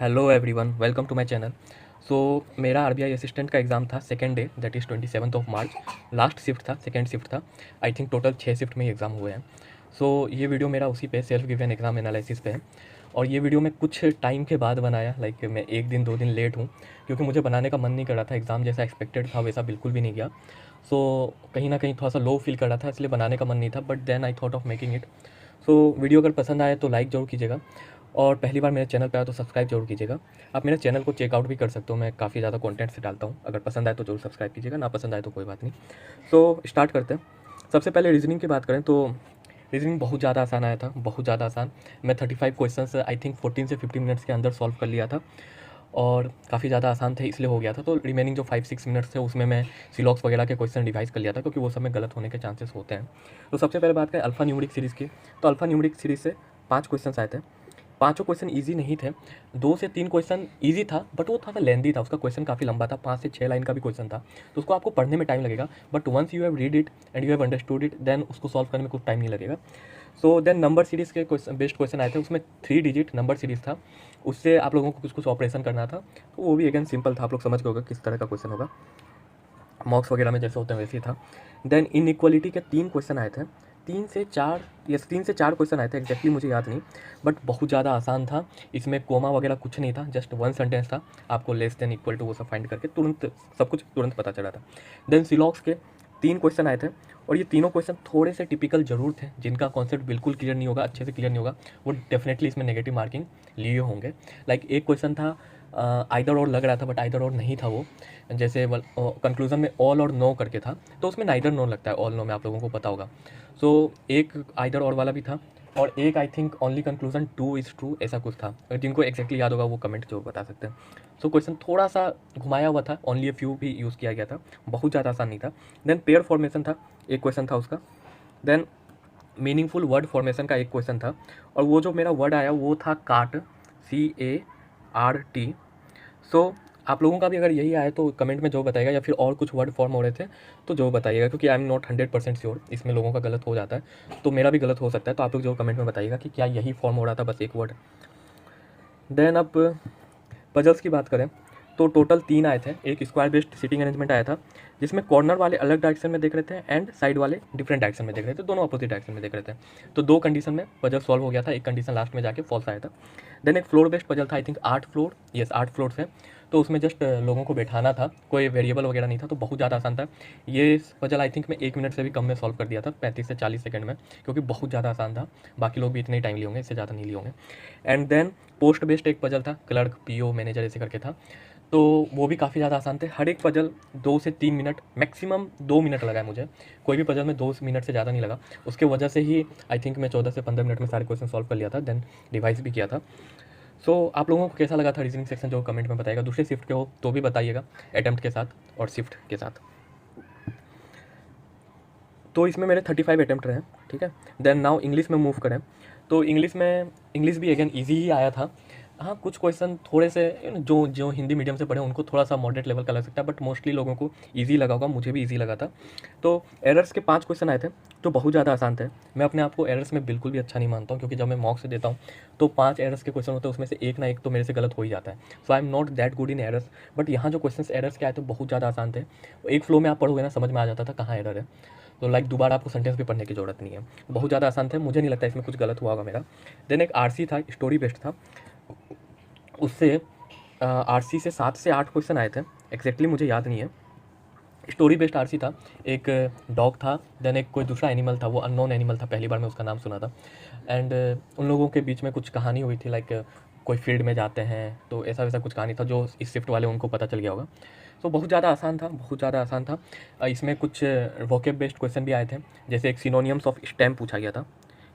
Hello everyone, welcome to my channel. So मेरा RBI assistant का exam था second day, that is 27 March. Last shift था, second shift था। I think total 6 shift में ही exam हुए हैं। सो ये वीडियो मेरा उसी पे सेल्फ गिवन एग्ज़ाम एनालिसिस पे है। और ये वीडियो मैं कुछ टाइम के बाद बनाया, लाइक मैं 1 दिन 2 दिन लेट हूँ, क्योंकि मुझे बनाने का मन नहीं कर रहा था। एग्ज़ाम जैसा एक्सपेक्टेड था वैसा बिल्कुल भी नहीं गया। सो कहीं ना कहीं थोड़ा सा लो फील कर रहा था, इसलिए बनाने का मन नहीं था, but then I thought of making it. So video अगर पसंद आए तो लाइक ज़रूर कीजिएगा, और पहली बार मेरे चैनल पे आया तो सब्सक्राइब जरूर कीजिएगा। आप मेरे चैनल को चेकआउट भी कर सकते हो, मैं काफ़ी ज़्यादा कंटेंट से डालता हूँ। अगर पसंद आए तो जरूर सब्सक्राइब कीजिएगा, ना पसंद आए तो कोई बात नहीं। तो स्टार्ट करते हैं। सबसे पहले रीजनिंग की बात करें तो रीजनिंग बहुत ज़्यादा आसान आया था, बहुत ज़्यादा आसान। मैं 35 क्वेश्चन आई थिंक 14 से 15 मिनट्स के अंदर सॉल्व कर लिया था, और काफ़ी ज़्यादा आसान थे इसलिए हो गया था। तो रिमेनिंग जो 5-6 मिनट्स थे उसमें मैं सिलॉक्स वगैरह के क्वेश्चन रिवाइज कर लिया था, क्योंकि वो सब में गलत होने के चांसेस होते हैं। तो सबसे पहले बात करें अल्फा न्यूमेरिक सीरीज़ की, तो अल्फा न्यूमेरिक सीरीज़ से 5 क्वेश्चन आए थे। पाँचों क्वेश्चन ईजी नहीं थे। 2 से 3 क्वेश्चन ईजी था, बट वो थोड़ा सा लेंदी था, उसका क्वेश्चन काफ़ी लंबा था, 5 से 6 लाइन का भी क्वेश्चन था। तो उसको आपको पढ़ने में टाइम लगेगा, but once you have read it and you have understood it, then उसको सॉल्व करने में कुछ टाइम नहीं लगेगा। सो देन नंबर सीरीज़ के क्वेश्चन, बेस्ट क्वेश्चन आए थे। उसमें 3 डिजिट नंबर सीरीज़ था, उससे आप लोगों को कुछ कुछ ऑपरेशन करना था। तो वो भी अगेन सिंपल था, आप लोग समझ गए होगा किस तरह का क्वेश्चन होगा, मॉक्स वगैरह में जैसे होते हैं वैसे ही था। देन इनइक्वालिटी के 3 क्वेश्चन आए थे। 3 से 4 क्वेश्शन आए थे, एग्जैक्टली मुझे याद नहीं, बट बहुत ज़्यादा आसान था। इसमें कोमा वगैरह कुछ नहीं था, जस्ट वन सेंटेंस था, आपको लेस देन इक्वल टू वो सब फाइंड करके तुरंत सब कुछ तुरंत पता चला था। देन सिलॉक्स के 3 क्वेश्चन आए थे, और ये तीनों क्वेश्चन थोड़े से टिपिकल जरूर थे। जिनका कॉन्सेप्ट बिल्कुल क्लियर नहीं होगा, अच्छे से क्लियर नहीं होगा, वो डेफिनेटली इसमें नेगेटिव मार्किंग लिए होंगे। लाइक एक क्वेश्चन था आइदर और लग रहा था, बट आइदर और नहीं था वो। जैसे कंक्लूजन में ऑल और नो करके था, तो उसमें नाइदर नो लगता है, ऑल नो में आप लोगों को पता होगा। सो एक आइदर और वाला भी था, और एक I think only conclusion 2 is true, ऐसा कुछ था। अगर जिनको एक्जैक्टली याद होगा वो कमेंट जरूर बता सकते हैं। सो क्वेश्चन थोड़ा सा घुमाया हुआ था, ओनली ए फ्यू भी यूज़ किया गया था, बहुत ज़्यादा आसान नहीं था। देन पेयर फॉर्मेशन था, एक क्वेश्चन था उसका। देन मीनिंगफुल वर्ड फॉर्मेशन का एक क्वेश्चन था, और वो जो मेरा वर्ड आया वो था काट, CART। सो आप लोगों का भी अगर यही आए तो कमेंट में जो बताइएगा, या फिर और कुछ वर्ड फॉर्म हो रहे थे तो जो बताइएगा, क्योंकि आई एम नॉट 100% श्योर, इसमें लोगों का गलत हो जाता है, तो मेरा भी गलत हो सकता है। तो आप लोग जो कमेंट में बताइएगा कि क्या यही फॉर्म हो रहा था, बस एक वर्ड। देन अब पजल्स की बात करें तो टोटल 3 आए थे। एक स्क्वायर बेस्ड सीटिंग अरेंजमेंट आया था, जिसमें कॉर्नर वाले अलग डायरेक्शन में देख रहे थे एंड साइड वाले डिफरेंट डायरेक्शन में देख रहे थे, दोनों अपोजिट डायरेक्शन में देख रहे थे। तो 2 कंडीशन में पजल सॉल्व हो गया था, एक कंडीशन लास्ट में जाके फॉल्स आया था। देन एक फ्लोर बेस्ड पजल था, I think 8 floor, yes 8 floor है। तो उसमें जस्ट लोगों को बैठाना था, कोई वेरिएबल वगैरह नहीं था, तो बहुत ज़्यादा आसान था। ये पजल आई थिंक मैं 1 मिनट से भी कम में सॉल्व कर दिया था, 35 से 40 सेकंड में, क्योंकि बहुत ज़्यादा आसान था। बाकी लोग भी इतने ही टाइम लिए होंगे, इससे ज़्यादा नहीं लिए होंगे। एंड देन पोस्ट बेस्ड एक पजल था, क्लर्क, PO, मैनेजर ऐसे करके था। तो वो भी काफ़ी ज़्यादा आसान थे। हर एक पजल 2 से 3 मिनट, मैक्सिमम 2 मिनट लगा है मुझे। कोई भी पजल में 2 मिनट से ज़्यादा नहीं लगा। उसके वजह से ही आई थिंक मैं 14 से 15 मिनट में सारे क्वेश्चन सॉल्व कर लिया था, देन रिवाइज भी किया था। सो आप लोगों को कैसा लगा था रीजनिंग सेक्शन, जो कमेंट में बताइएगा। दूसरे शिफ्ट के हो तो भी बताइएगा, अटैम्प्ट के साथ और शिफ्ट के साथ। तो इसमें मेरे 35 अटैम्प्ट रहे, ठीक है। देन नाउ इंग्लिश में मूव करें, तो इंग्लिश भी अगेन ईजी ही आया था। हाँ, कुछ क्वेश्चन थोड़े से जो जो हिंदी मीडियम से पढ़े उनको थोड़ा सा मॉडरेट लेवल का लग सकता है, बट मोस्टली लोगों को इजी लगा होगा, मुझे भी इजी लगा था। तो एरर्स के 5 क्वेश्चन आए थे, जो बहुत ज़्यादा आसान थे। मैं अपने आप को एरर्स में बिल्कुल भी अच्छा नहीं मानता हूँ, क्योंकि जब मैं मॉक से देता हूँ तो 5 एरर्स के क्वेश्चन होते हैं, उसमें से एक ना एक तो मेरे से गलत हो ही जाता है। So I am not that good in errors, but यहाँ जो क्वेश्चन एरर्स के आए थे बहुत ज़्यादा आसान थे। एक फ्लो में आप पढ़ोगे ना, समझ में आ जाता था कहाँ एरर है। तो लाइक दोबारा आपको सेंटेंस भी पढ़ने की जरूरत नहीं है, बहुत ज़्यादा आसान थे। मुझे नहीं लगता इसमें कुछ गलत हुआ होगा मेरा। देन एक RC था, स्टोरी बेस्ड था, उससे RC से 7 से 8 क्वेश्चन आए थे, एक्जैक्टली मुझे याद नहीं है। स्टोरी बेस्ड RC था, एक डॉग था, देन एक कोई दूसरा एनिमल था, वो अननोन एनिमल था, पहली बार मैं उसका नाम सुना था। एंड उन लोगों के बीच में कुछ कहानी हुई थी, लाइक कोई फील्ड में जाते हैं, तो ऐसा वैसा कुछ कहानी था, जो इस शिफ्ट वाले उनको पता चल गया होगा। तो बहुत ज़्यादा आसान था, बहुत ज़्यादा आसान था। इसमें कुछ वोकेब बेस्ड क्वेश्चन भी आए थे, जैसे एक सिनोनियम्स ऑफ स्टेम पूछा गया था।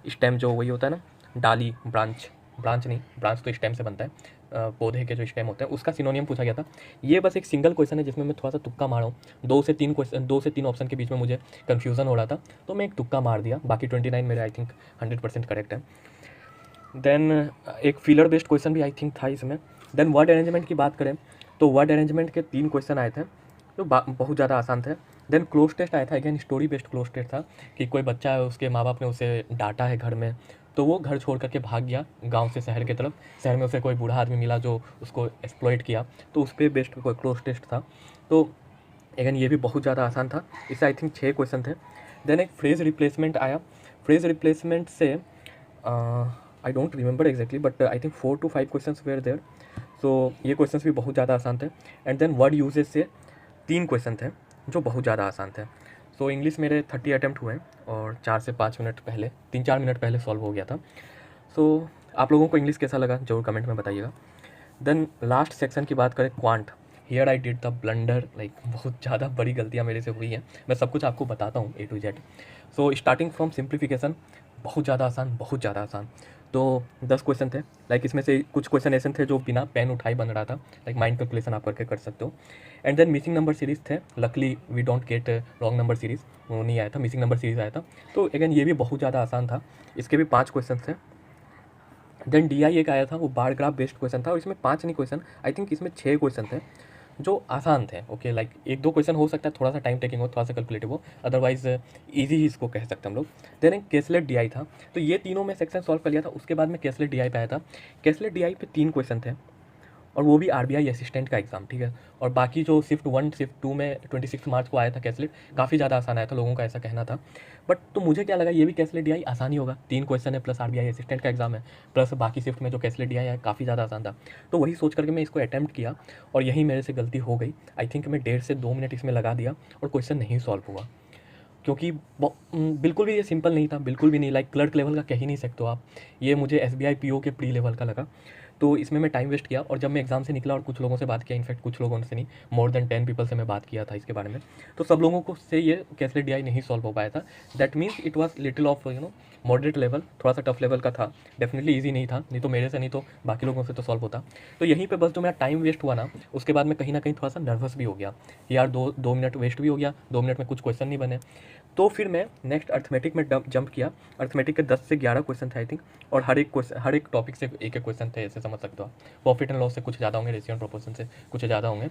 स्टेम जो वही होता है ना, डाली, ब्रांच, ब्रांच नहीं, ब्रांच तो स्टेम से बनता है, पौधे के जो स्टेम होते हैं, उसका सिनोनियम पूछा गया था। ये बस एक सिंगल क्वेश्चन है जिसमें मैं थोड़ा सा तुक्का मारा हूँ। 2 से 3 ऑप्शन के बीच में मुझे कन्फ्यूज़न हो रहा था, तो मैं एक तुक्का मार दिया। बाकी 29 मेरे आई थिंक 100% करेक्ट है। देन एक फिलर बेस्ड क्वेश्चन भी आई थिंक था इसमें। देन वर्ड अरेंजमेंट की बात करें तो वर्ड अरेंजमेंट के 3 क्वेश्चन आए थे, जो बहुत ज़्यादा आसान थे। देन क्लोज टेस्ट आया था, again story based cloze test था, कि कोई बच्चा है, उसके माँ बाप ने उसे डांटा है घर में, तो वो घर छोड़ करके भाग गया गांव से शहर की तरफ। शहर में उसे कोई बूढ़ा आदमी मिला जो उसको एक्सप्लॉइट किया, तो उस पर बेस्ड कोई क्लोज टेस्ट था। तो अगेन ये भी बहुत ज़्यादा आसान था। इससे आई थिंक 6 क्वेश्चन थे। देन एक फ्रेज रिप्लेसमेंट आया। फ्रेज रिप्लेसमेंट से I don't remember exactly, but I think 4 to 5 questions were there. So ये क्वेश्चंस भी बहुत ज़्यादा आसान थे। एंड देन वर्ड यूजेज से 3 क्वेश्चन थे जो बहुत ज़्यादा आसान थे। सो इंग्लिश मेरे 30 अटैम्प्ट हुए और 4 से 5 मिनट पहले, 3-4 मिनट पहले सॉल्व हो गया था। सो आप लोगों को इंग्लिश कैसा लगा ज़रूर कमेंट में बताइएगा। देन लास्ट सेक्शन की बात करें, quant, here I did the blunder, like बहुत ज़्यादा बड़ी गलतियाँ मेरे से हुई हैं। मैं सब कुछ आपको बताता हूँ A to Z। So starting from simplification, बहुत ज़्यादा आसान, बहुत ज़्यादा आसान। तो 10 क्वेश्चन थे। लाइक इसमें से कुछ क्वेश्चन ऐसे थे जो बिना पेन उठाए बन रहा था, लाइक माइंड कैलकुलेशन आप करके कर सकते हो। And then missing number series थे। Luckily we don't get wrong number series, वो नहीं आया था, मिसिंग नंबर सीरीज़ आया था। तो अगेन ये भी बहुत ज़्यादा आसान था। इसके भी 5 क्वेश्चन थे। देन DI एक आया था, वो बार ग्राफ बेस्ड क्वेश्चन था और इसमें 5 नहीं क्वेश्चन, आई थिंक इसमें 6 क्वेश्चन थे जो आसान थे। ओके, लाइक 1-2 क्वेश्चन हो सकता है थोड़ा सा टाइम टेकिंग हो, थोड़ा सा कैलकुलेटिव हो, अदरवाइज इजी ही इसको कह सकते हैं हम लोग। देन एक केसलेट DI था। तो ये तीनों में सेक्शन सॉल्व कर लिया था। उसके बाद में केसलेट DI पे आया था। केसलेट DI पे 3 क्वेश्चन थे और वो भी RBI असिस्टेंट का एग्ज़ाम, ठीक है। और बाकी जो शिफ्ट 1 शिफ्ट 2 में 26 मार्च को आया था कैसलेट, काफ़ी ज़्यादा आसान आया था, लोगों का ऐसा कहना था। बट तो मुझे क्या लगा, ये भी कैसलेट DI आसान ही होगा, 3 क्वेश्चन है प्लस RBI असिस्टेंट का एग्ज़ाम है, प्लस बाकी शिफ्ट में जो कैसलेट DI है काफ़ी ज़्यादा आसान था। तो वही सोच करके मैं इसको अटैम्प्ट किया और यहीं मेरे से गलती हो गई। आई थिंक मैं 1.5 से 2 मिनट इसमें लगा दिया और क्वेश्चन नहीं सॉल्व हुआ, क्योंकि बिल्कुल भी ये सिंपल नहीं था, बिल्कुल भी नहीं। लाइक क्लर्क लेवल का कह ही नहीं सकते हो आप। ये मुझे SBI PO के प्री लेवल का लगा। तो इसमें मैं टाइम वेस्ट किया और जब मैं एग्ज़ाम से निकला और कुछ लोगों से बात किया, इनफैक्ट कुछ लोगों से नहीं, मोर देन 10 पीपल से मैं बात किया था इसके बारे में, तो सब लोगों को से ये कैसलेट DI नहीं सॉल्व हो पाया था। That means it was little of moderate level, थोड़ा सा टफ लेवल का था। डेफिनेटली ईजी नहीं था, नहीं तो मेरे से नहीं तो बाकी लोगों से तो सॉल्व होता। तो यहीं पर बस जो मेरा टाइम वेस्ट हुआ ना, उसके बाद में कहीं ना कहीं थोड़ा सा नर्वस भी हो गया यार, 2 मिनट वेस्ट भी हो गया, 2 मिनट में कुछ क्वेश्चन नहीं बने। तो फिर मैं नेक्स्ट अर्थमेटिक में जंप किया। अर्थमेटिक के 10 से 11 क्वेश्चन थे आई थिंक, और हर एक टॉपिक से एक क्वेश्चन थे, ऐसे समझ सकते हो आप। प्रॉफिट एंड लॉस से कुछ ज़्यादा होंगे, रेशियो एंड प्रोपोर्शन से कुछ ज़्यादा होंगे।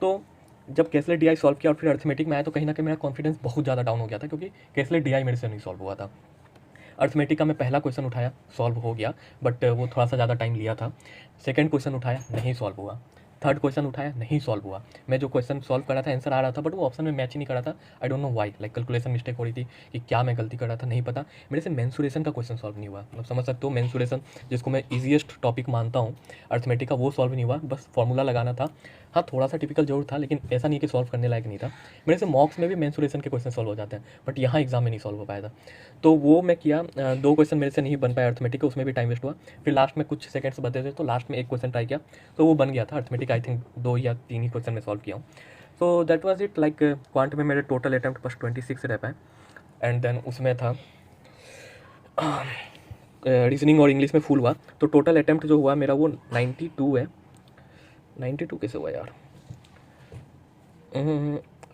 तो जब कैसलेट DI सॉल्व किया और फिर अर्थमेटिक में आया, तो कहीं ना कहीं मेरा कॉन्फिडेंस बहुत ज़्यादा डाउन हो गया था, क्योंकि कैसलेट DI मेरे से नहीं सॉल्व हुआ था। अर्थमेटिक का मैं पहला क्वेश्चन उठाया, सॉल्व हो गया, बट वो थोड़ा सा ज़्यादा टाइम लिया था। सेकंड क्वेश्चन उठाया, नहीं सॉल्व हुआ। थर्ड क्वेश्चन उठाया, नहीं सॉल्व हुआ। मैं जो क्वेश्चन सॉल्व कर रहा था आंसर आ रहा था, बट वो ऑप्शन में मैच ही नहीं कर रहा था। I don't know why, like calculation mistake हो रही थी कि क्या मैं गलती कर रहा था, नहीं पता। मेरे से मेंसुरेशन का क्वेश्चन सॉल्व नहीं हुआ। मतलब समझ सकते हो, मेंसुरेशन जिसको मैं ईजीएस्ट टॉपिक मानता हूँ अर्थमेटिक का, वो सॉल्व नहीं हुआ। बस फॉर्मूला लगाना था। हाँ, थोड़ा सा टिपिकल जरूर था, लेकिन ऐसा नहीं कि सॉल्व करने लायक नहीं था। मेरे से मॉक्स में भी मेंसुरेशन के क्वेश्चन सॉल्व हो जाते हैं, बट यहाँ एग्जाम में नहीं सॉल्व हो पाया था। तो वो मैं किया। 2 क्वेश्चन मेरे से नहीं बन पाया अर्थमेटिक का, उसमें भी टाइम वेस्ट हुआ। फिर लास्ट में कुछ सेकंड्स बचे थे, तो लास्ट में एक क्वेश्चन ट्राई किया, तो वो बन गया था। अर्थमेटिक आई थिंक 2 या 3 ही क्वेश्चन में सॉल्व किया हूँ। So that was it. Like quant में मेरे टोटल अटैम्प्ट बस 26 रह पाए। एंड देन उसमें था रीजनिंग और इंग्लिश में फुल हुआ, तो टोटल अटैम्प्ट जो हुआ मेरा वो 92 है। 92 कैसे हुआ यार?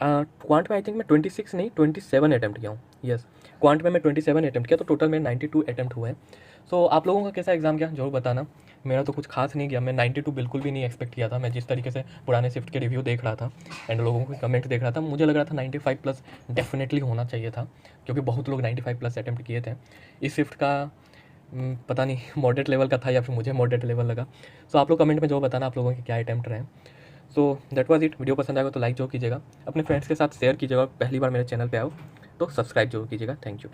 क्वांट में आई थिंक मैं 26 नहीं 27 अटैम्प्ट किया हूँ। यस, क्वांट में मैं 27 अटैम्प्ट किया, तो टोटल में 92 अटैम्प्ट हुए हैं। सो आप लोगों का कैसा एग्जाम गया जरूर बताना। मेरा तो कुछ खास नहीं गया। मैं 92 बिल्कुल भी नहीं एक्सपेक्ट किया था। मैं जिस तरीके से पुराने शिफ्ट के रिव्यू देख रहा था एंड लोगों के कमेंट देख रहा था, मुझे लग रहा था 95 प्लस डेफिनेटली होना चाहिए था, क्योंकि बहुत लोग 95 प्लस अटैम्प्ट किए थे। इस शिफ्ट का पता नहीं मॉडरेट लेवल का था या फिर मुझे मॉडरेट लेवल लगा। सो आप लोग कमेंट में जो बताना आप लोगों के क्या अटैम्प्ट रहे। So that was it. Video पसंद आएगा तो लाइक जरूर कीजिएगा, अपने फ्रेंड्स के साथ शेयर कीजिएगा, और पहली बार मेरे चैनल पे आओ तो सब्सक्राइब जरूर कीजिएगा। Thank you.